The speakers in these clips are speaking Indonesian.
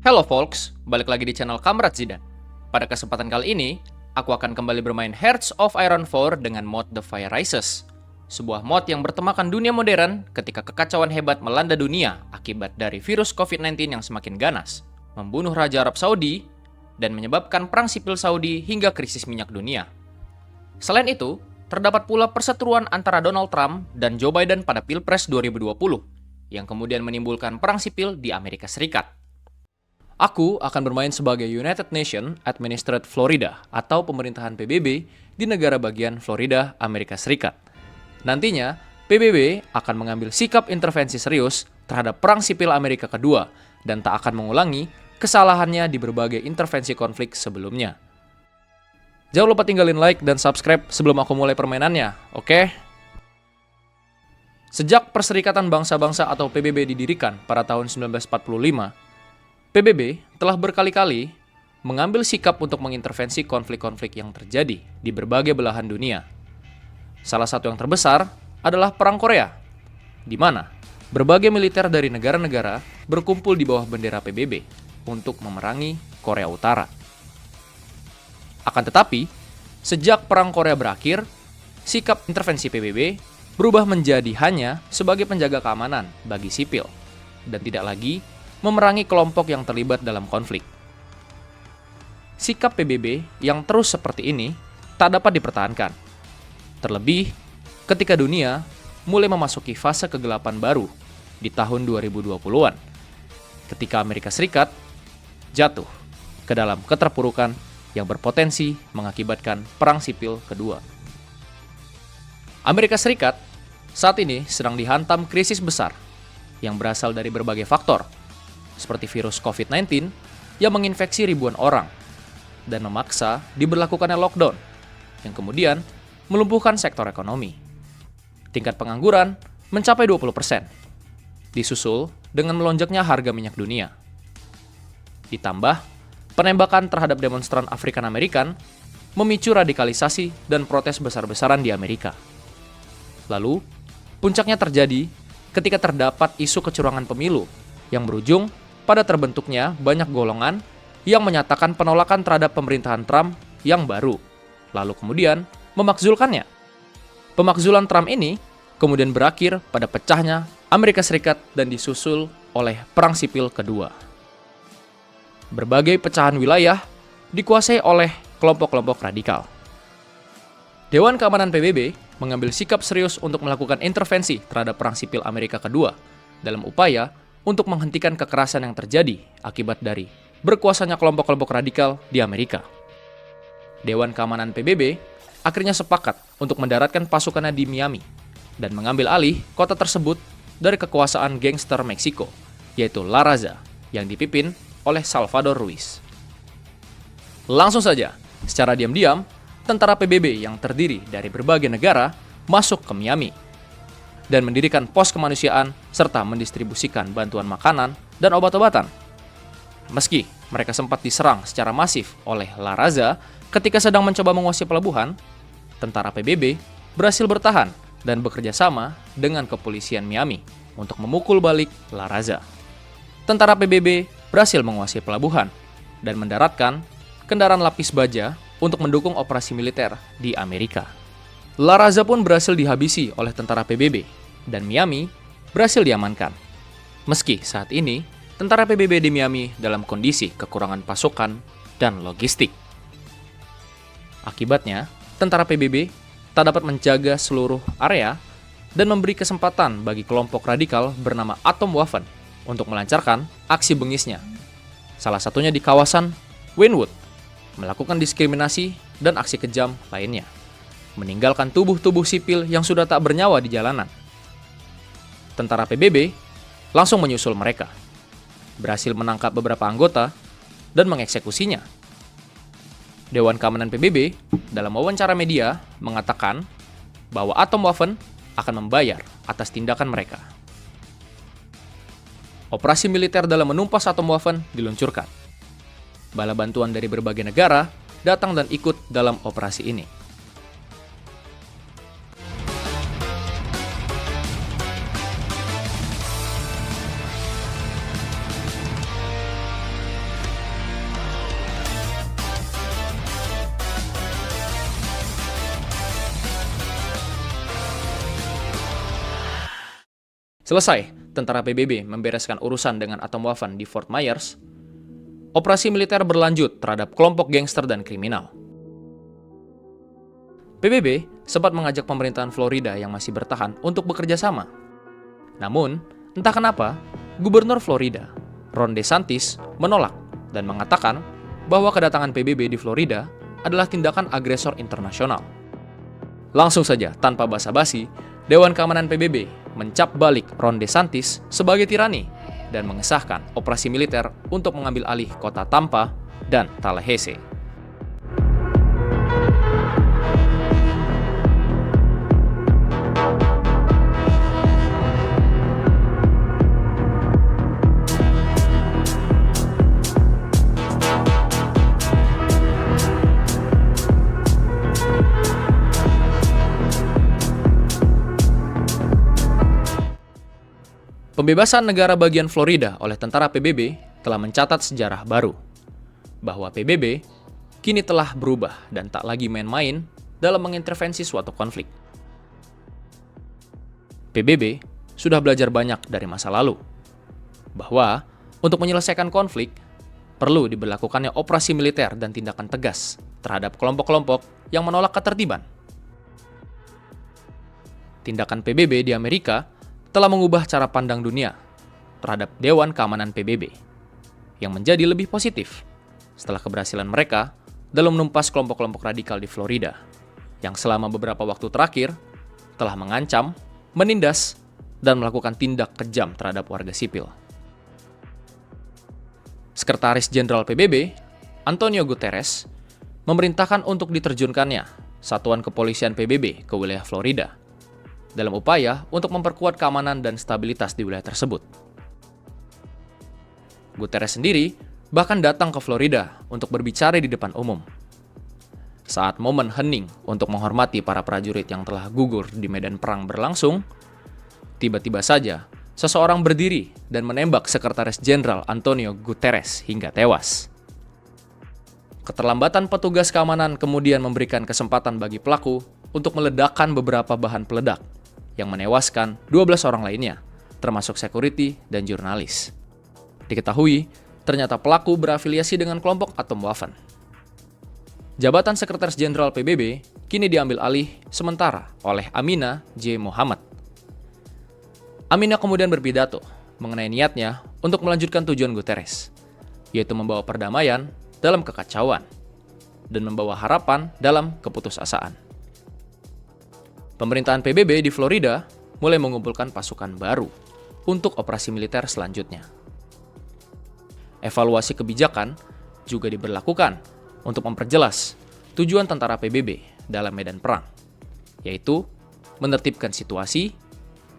Hello folks, balik lagi di channel Kamrat Zidan. Pada kesempatan kali ini, aku akan kembali bermain Hearts of Iron 4 dengan mod The Fire Rises. Sebuah mod yang bertemakan dunia modern ketika kekacauan hebat melanda dunia akibat dari virus COVID-19 yang semakin ganas, membunuh Raja Arab Saudi, dan menyebabkan perang sipil Saudi hingga krisis minyak dunia. Selain itu, terdapat pula perseteruan antara Donald Trump dan Joe Biden pada Pilpres 2020, yang kemudian menimbulkan perang sipil di Amerika Serikat. Aku akan bermain sebagai United Nations Administered Florida atau pemerintahan PBB di negara bagian Florida, Amerika Serikat. Nantinya, PBB akan mengambil sikap intervensi serius terhadap perang sipil Amerika Kedua dan tak akan mengulangi kesalahannya di berbagai intervensi konflik sebelumnya. Jangan lupa tinggalin like dan subscribe sebelum aku mulai permainannya, oke? Sejak Perserikatan Bangsa-Bangsa atau PBB didirikan pada tahun 1945, PBB telah berkali-kali mengambil sikap untuk mengintervensi konflik-konflik yang terjadi di berbagai belahan dunia. Salah satu yang terbesar adalah Perang Korea, di mana berbagai militer dari negara-negara berkumpul di bawah bendera PBB untuk memerangi Korea Utara. Akan tetapi, sejak Perang Korea berakhir, sikap intervensi PBB berubah menjadi hanya sebagai penjaga keamanan bagi sipil, dan tidak lagi memerangi kelompok yang terlibat dalam konflik. Sikap PBB yang terus seperti ini tak dapat dipertahankan. Terlebih, ketika dunia mulai memasuki fase kegelapan baru di tahun 2020-an, ketika Amerika Serikat jatuh ke dalam keterpurukan yang berpotensi mengakibatkan perang sipil kedua. Amerika Serikat saat ini sedang dihantam krisis besar yang berasal dari berbagai faktor, seperti virus COVID-19 yang menginfeksi ribuan orang dan memaksa diberlakukannya lockdown yang kemudian melumpuhkan sektor ekonomi. Tingkat pengangguran mencapai 20%, disusul dengan melonjaknya harga minyak dunia. Ditambah, penembakan terhadap demonstran Afrikan Amerikan memicu radikalisasi dan protes besar-besaran di Amerika. Lalu, puncaknya terjadi ketika terdapat isu kecurangan pemilu yang berujung pada terbentuknya banyak golongan yang menyatakan penolakan terhadap pemerintahan Trump yang baru, lalu kemudian memakzulkannya. Pemakzulan Trump ini kemudian berakhir pada pecahnya Amerika Serikat dan disusul oleh Perang Sipil Kedua. Berbagai pecahan wilayah dikuasai oleh kelompok-kelompok radikal. Dewan Keamanan PBB mengambil sikap serius untuk melakukan intervensi terhadap Perang Sipil Amerika Kedua dalam upaya untuk menghentikan kekerasan yang terjadi akibat dari berkuasanya kelompok-kelompok radikal di Amerika. Dewan Keamanan PBB akhirnya sepakat untuk mendaratkan pasukannya di Miami dan mengambil alih kota tersebut dari kekuasaan gangster Meksiko, yaitu La Raza, yang dipimpin oleh Salvador Ruiz. Langsung saja, secara diam-diam, tentara PBB yang terdiri dari berbagai negara masuk ke Miami dan mendirikan pos kemanusiaan serta mendistribusikan bantuan makanan dan obat-obatan. Meski mereka sempat diserang secara masif oleh La Raza ketika sedang mencoba menguasai pelabuhan, tentara PBB berhasil bertahan dan bekerja sama dengan kepolisian Miami untuk memukul balik La Raza. Tentara PBB berhasil menguasai pelabuhan dan mendaratkan kendaraan lapis baja untuk mendukung operasi militer di Amerika. La Raza pun berhasil dihabisi oleh tentara PBB, dan Miami berhasil diamankan. Meski saat ini, tentara PBB di Miami dalam kondisi kekurangan pasukan dan logistik. Akibatnya, tentara PBB tak dapat menjaga seluruh area dan memberi kesempatan bagi kelompok radikal bernama Atomwaffen untuk melancarkan aksi bengisnya. Salah satunya di kawasan Wynwood, melakukan diskriminasi dan aksi kejam lainnya, meninggalkan tubuh-tubuh sipil yang sudah tak bernyawa di jalanan. Tentara PBB langsung menyusul mereka, berhasil menangkap beberapa anggota dan mengeksekusinya. Dewan Keamanan PBB dalam wawancara media mengatakan bahwa Atomwaffen akan membayar atas tindakan mereka. Operasi militer dalam menumpas Atomwaffen diluncurkan. Bala bantuan dari berbagai negara datang dan ikut dalam operasi ini. Selesai tentara PBB membereskan urusan dengan Atomwaffen di Fort Myers, operasi militer berlanjut terhadap kelompok gangster dan kriminal. PBB sempat mengajak pemerintahan Florida yang masih bertahan untuk bekerja sama. Namun, entah kenapa, Gubernur Florida, Ron DeSantis, menolak dan mengatakan bahwa kedatangan PBB di Florida adalah tindakan agresor internasional. Langsung saja, tanpa basa-basi, Dewan Keamanan PBB mencap balik Ron DeSantis sebagai tirani dan mengesahkan operasi militer untuk mengambil alih kota Tampa dan Tallahassee. Pembebasan negara bagian Florida oleh tentara PBB telah mencatat sejarah baru, bahwa PBB kini telah berubah dan tak lagi main-main dalam mengintervensi suatu konflik. PBB sudah belajar banyak dari masa lalu, bahwa untuk menyelesaikan konflik perlu diberlakukannya operasi militer dan tindakan tegas terhadap kelompok-kelompok yang menolak ketertiban. Tindakan PBB di Amerika telah mengubah cara pandang dunia terhadap Dewan Keamanan PBB yang menjadi lebih positif setelah keberhasilan mereka dalam menumpas kelompok-kelompok radikal di Florida yang selama beberapa waktu terakhir telah mengancam, menindas, dan melakukan tindak kejam terhadap warga sipil. Sekretaris Jenderal PBB, Antonio Guterres, memerintahkan untuk diterjunkannya satuan kepolisian PBB ke wilayah Florida dalam upaya untuk memperkuat keamanan dan stabilitas di wilayah tersebut. Guterres sendiri bahkan datang ke Florida untuk berbicara di depan umum. Saat momen hening untuk menghormati para prajurit yang telah gugur di medan perang berlangsung, tiba-tiba saja seseorang berdiri dan menembak Sekretaris Jenderal Antonio Guterres hingga tewas. Keterlambatan petugas keamanan kemudian memberikan kesempatan bagi pelaku untuk meledakkan beberapa bahan peledak yang menewaskan 12 orang lainnya, termasuk security dan jurnalis. Diketahui, ternyata pelaku berafiliasi dengan kelompok Atomwaffen. Jabatan Sekretaris Jenderal PBB kini diambil alih sementara oleh Amina J. Mohammed. Amina kemudian berpidato mengenai niatnya untuk melanjutkan tujuan Guterres, yaitu membawa perdamaian dalam kekacauan dan membawa harapan dalam keputusasaan. Pemerintahan PBB di Florida mulai mengumpulkan pasukan baru untuk operasi militer selanjutnya. Evaluasi kebijakan juga diberlakukan untuk memperjelas tujuan tentara PBB dalam medan perang, yaitu menertibkan situasi,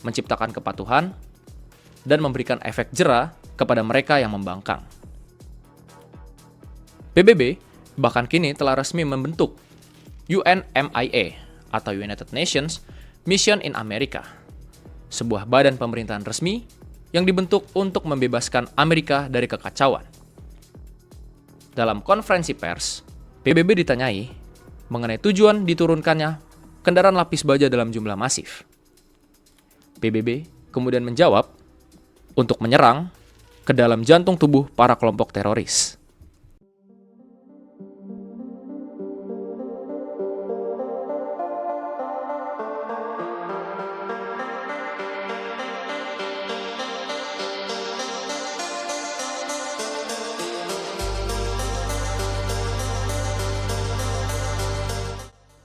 menciptakan kepatuhan, dan memberikan efek jera kepada mereka yang membangkang. PBB bahkan kini telah resmi membentuk UNMIA atau United Nations Mission in America, sebuah badan pemerintahan resmi yang dibentuk untuk membebaskan Amerika dari kekacauan. Dalam konferensi pers, PBB ditanyai mengenai tujuan diturunkannya kendaraan lapis baja dalam jumlah masif. PBB kemudian menjawab untuk menyerang ke dalam jantung tubuh para kelompok teroris.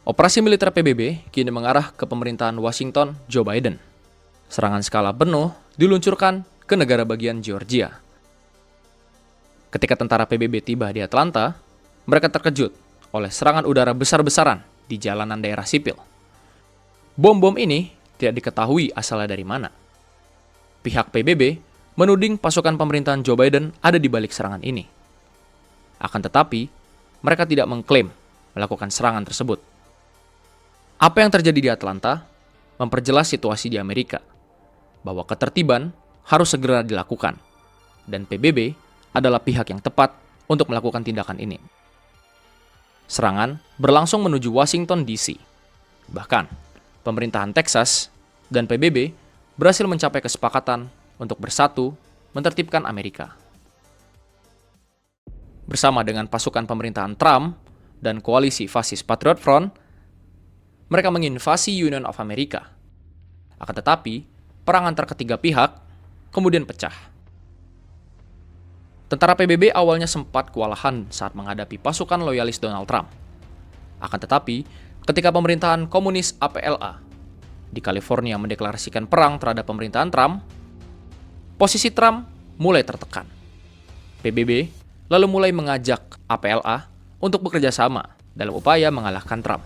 Operasi militer PBB kini mengarah ke pemerintahan Washington Joe Biden. Serangan skala penuh diluncurkan ke negara bagian Georgia. Ketika tentara PBB tiba di Atlanta, mereka terkejut oleh serangan udara besar-besaran di jalanan daerah sipil. Bom-bom ini tidak diketahui asalnya dari mana. Pihak PBB menuding pasukan pemerintahan Joe Biden ada di balik serangan ini. Akan tetapi, mereka tidak mengklaim melakukan serangan tersebut. Apa yang terjadi di Atlanta memperjelas situasi di Amerika, bahwa ketertiban harus segera dilakukan, dan PBB adalah pihak yang tepat untuk melakukan tindakan ini. Serangan berlangsung menuju Washington, D.C. Bahkan, pemerintahan Texas dan PBB berhasil mencapai kesepakatan untuk bersatu menertibkan Amerika. Bersama dengan pasukan pemerintahan Trump dan koalisi fasis Patriot Front, mereka menginvasi Union of America. Akan tetapi, perang antar ketiga pihak kemudian pecah. Tentara PBB awalnya sempat kewalahan saat menghadapi pasukan loyalis Donald Trump. Akan tetapi, ketika pemerintahan komunis APLA di California mendeklarasikan perang terhadap pemerintahan Trump, posisi Trump mulai tertekan. PBB lalu mulai mengajak APLA untuk bekerja sama dalam upaya mengalahkan Trump.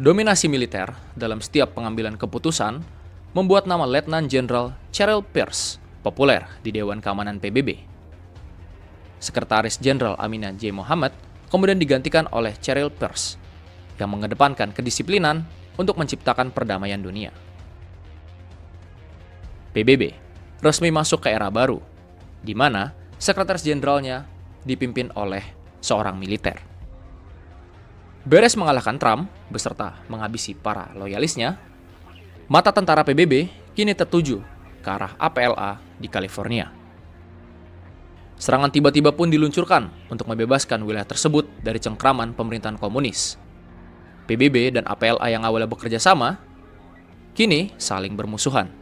Dominasi militer dalam setiap pengambilan keputusan membuat nama Letnan Jenderal Cheryl Pierce populer di Dewan Keamanan PBB. Sekretaris Jenderal Aminah J. Mohammed kemudian digantikan oleh Cheryl Pierce yang mengedepankan kedisiplinan untuk menciptakan perdamaian dunia. PBB resmi masuk ke era baru, di mana sekretaris jenderalnya dipimpin oleh seorang militer. Beres mengalahkan Trump beserta menghabisi para loyalisnya, mata tentara PBB kini tertuju ke arah APLA di California. Serangan tiba-tiba pun diluncurkan untuk membebaskan wilayah tersebut dari cengkraman pemerintahan komunis. PBB dan APLA yang awalnya bekerja sama, kini saling bermusuhan.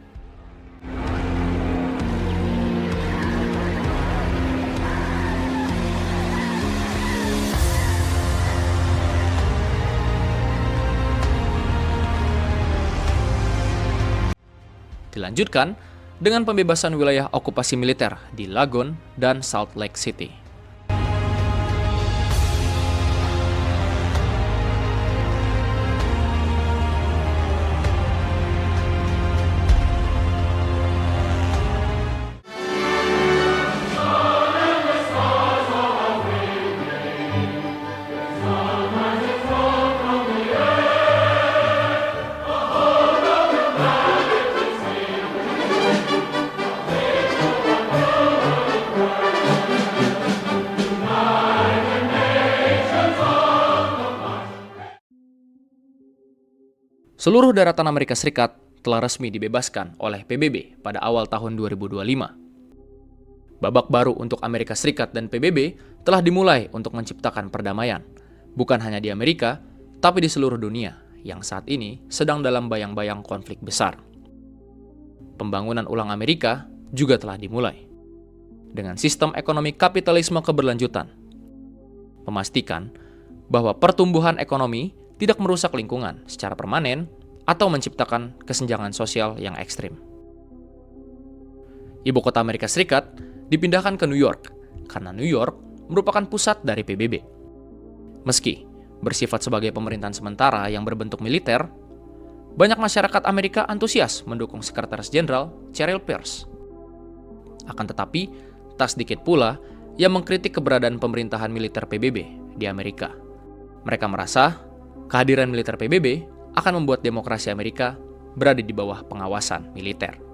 Dilanjutkan dengan pembebasan wilayah okupasi militer di Lagoon dan Salt Lake City. Seluruh daratan Amerika Serikat telah resmi dibebaskan oleh PBB pada awal tahun 2025. Babak baru untuk Amerika Serikat dan PBB telah dimulai untuk menciptakan perdamaian, bukan hanya di Amerika, tapi di seluruh dunia yang saat ini sedang dalam bayang-bayang konflik besar. Pembangunan ulang Amerika juga telah dimulai, dengan sistem ekonomi kapitalisme keberlanjutan, memastikan bahwa pertumbuhan ekonomi tidak merusak lingkungan secara permanen atau menciptakan kesenjangan sosial yang ekstrim. Ibu kota Amerika Serikat dipindahkan ke New York karena New York merupakan pusat dari PBB. Meski bersifat sebagai pemerintahan sementara yang berbentuk militer, banyak masyarakat Amerika antusias mendukung Sekretaris Jenderal Cheryl Pierce. Akan tetapi, tak sedikit pula yang mengkritik keberadaan pemerintahan militer PBB di Amerika. Mereka merasa kehadiran militer PBB akan membuat demokrasi Amerika berada di bawah pengawasan militer.